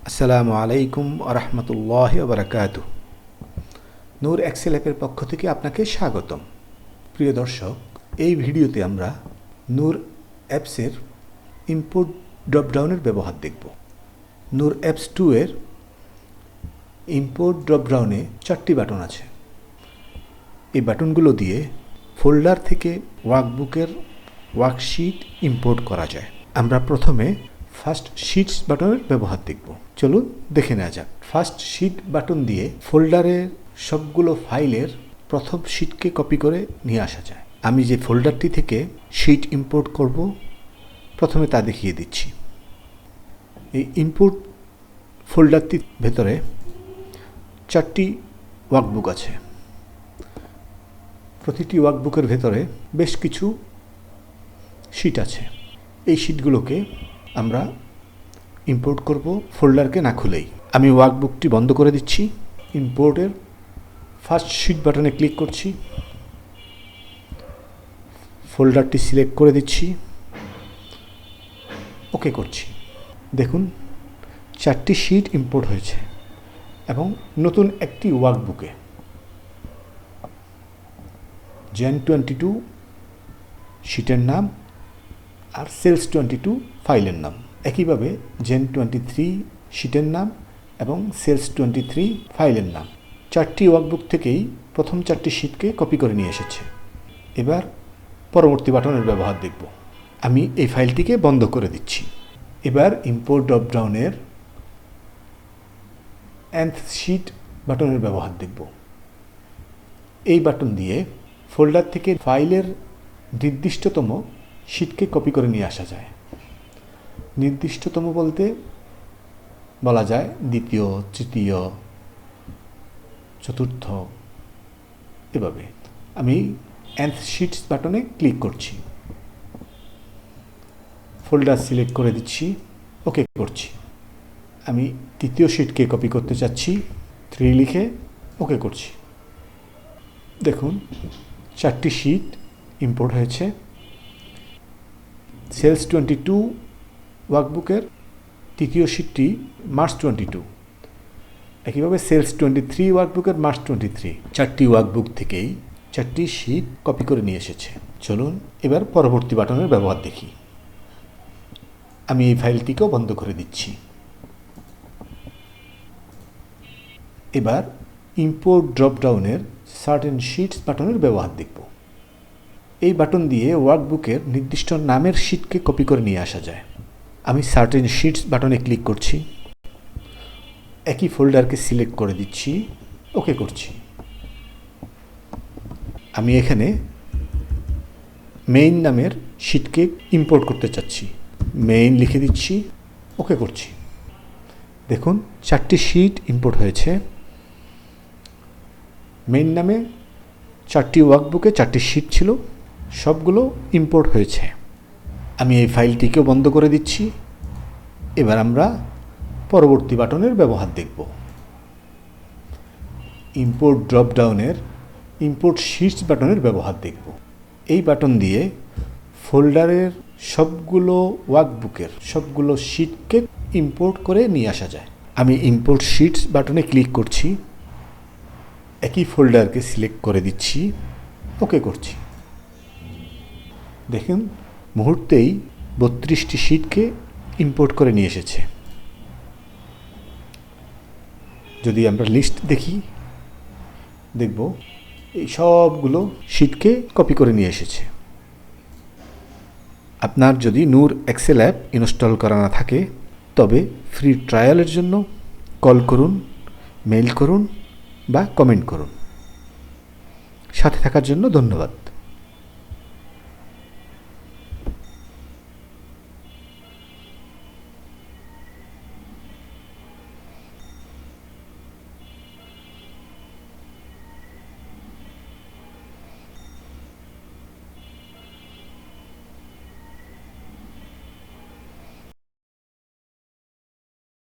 আসসালামু আলাইকুম আরহামতুল্লাহি ওয়া বারাকাতুহু। নূর এক্সেল অ্যাপের পক্ষ থেকে আপনাকে স্বাগতম। প্রিয় দর্শক, এই ভিডিওতে আমরা নূর অ্যাপসের ইম্পোর্ট ড্রপডাউনের ব্যবহার দেখব। নূর অ্যাপস 2 এর ইম্পোর্ট ড্রপডাউনে 4টি বাটন আছে। এই বাটনগুলো দিয়ে ফোল্ডার থেকে ওয়ার্কবুকের ওয়ার্কশিট ইম্পোর্ট করা যায়। আমরা প্রথমে ফার্স্ট শিটস বাটনের ব্যবহার দেখব। চলুন দেখে নেওয়া যাক। ফার্স্ট শিট বাটন দিয়ে ফোল্ডারের সবগুলো ফাইলের প্রথম শিটকে কপি করে নিয়ে আসা যায়। আমি যে ফোল্ডারটি থেকে শিট ইম্পোর্ট করব প্রথমে তা দেখিয়ে দিচ্ছি। এই ইম্পোর্ট ফোল্ডারটির ভেতরে 4টি ওয়ার্কবুক আছে। প্রতিটি ওয়ার্কবুকের ভেতরে বেশ কিছু শিট আছে। এই শিটগুলোকে আমরা ইম্পোর্ট করব ফোল্ডারকে না খুলেই। আমি ওয়ার্কবুকটি বন্ধ করে দিচ্ছি। ইম্পোর্টের ফার্স্ট শিট বাটনে ক্লিক করছি, ফোল্ডারটি সিলেক্ট করে দিচ্ছি, ওকে করছি। দেখুন 4টি শিট ইম্পোর্ট হয়েছে এবং নতুন একটি ওয়ার্কবুকে জেন 22 শিটের নাম আর সেলস 22 ফাইলের নাম। একইভাবে জেন 23 শিটের নাম এবং সেলস 23 ফাইলের নাম। 4টি ওয়ার্কবুক থেকেই প্রথম 4টি শিটকে কপি করে নিয়ে এসেছে। এবার পরবর্তী বাটনের ব্যবহার দেখব। আমি এই ফাইলটিকে বন্ধ করে দিচ্ছি। এবার ইম্পোর্ট ড্রপডাউনের nth শিট বাটনের ব্যবহার দেখব। এই বাটন দিয়ে ফোল্ডার থেকে ফাইলের নির্দিষ্টতম শিটকে কপি করে নিয়ে আসা যায়। নির্দিষ্টতম বলতে বলা যায় দ্বিতীয়, তৃতীয়, চতুর্থ, এভাবে। আমি nth শিটস বাটনে ক্লিক করছি, ফোল্ডার সিলেক্ট করে দিচ্ছি, ওকে করছি। আমি তৃতীয় শিটকে কপি করতে চাচ্ছি, 3 লিখে ওকে করছি। দেখুন 4টি শিট ইম্পোর্ট হয়েছে। সেলস 22 ওয়ার্কবুকের তৃতীয় শিটটি মার্চ 22। একইভাবে সেলস 23 ওয়ার্কবুকের মার্চ 23। 4টি ওয়ার্কবুক থেকেই 4টি শিট কপি করে নিয়ে এসেছে। চলুন এবার পরবর্তী বাটনের ব্যবহার দেখি। আমি এই ফাইলটিকেও বন্ধ করে দিচ্ছি। এবার ইম্পোর্ট ড্রপডাউনের সার্টেন শিটস বাটনের ব্যবহার দেখব। এই বাটন দিয়ে ওয়ার্কবুকের নির্দিষ্ট নামের শিটকে কপি করে নিয়ে আসা যায়। আমি সার্টেন শিটস বাটনে ক্লিক করছি, একই ফোল্ডারকে সিলেক্ট করে দিচ্ছি, ওকে করছি। আমি এখানে মেইন নামের শিটকে ইম্পোর্ট করতে চাচ্ছি, মেইন লিখে দিচ্ছি, ওকে করছি। দেখুন 4টি শিট ইম্পোর্ট হয়েছে। মেইন নামে 4টি ওয়ার্কবুকে 4টি শিট ছিল, সবগুলো ইম্পোর্ট হয়েছে। আমি এই ফাইলটিকেও বন্ধ করে দিচ্ছি। এবার আমরা পরবর্তী বাটনের ব্যবহার দেখব। ইম্পোর্ট ড্রপডাউনের ইম্পোর্ট শিটস বাটনের ব্যবহার দেখব। এই বাটন দিয়ে ফোল্ডারের সবগুলো ওয়ার্কবুকের সবগুলো শিটকে ইম্পোর্ট করে নিয়ে আসা যায়। আমি ইম্পোর্ট শিটস বাটনে ক্লিক করছি, একই ফোল্ডারকে সিলেক্ট করে দিচ্ছি, ওকে করছি। দেখুন মুহূর্তেই 32টি শিটকে ইম্পোর্ট করে নিয়ে এসেছে। যদি আমরা লিস্ট দেখি, দেখব এই সবগুলো শিটকে কপি করে নিয়ে এসেছে। আপনার যদি নূর এক্সেল অ্যাপ ইনস্টল করা না থাকে তবে ফ্রি ট্রায়ালের জন্য কল করুন, মেইল করুন বা কমেন্ট করুন। সাথে থাকার জন্য ধন্যবাদ।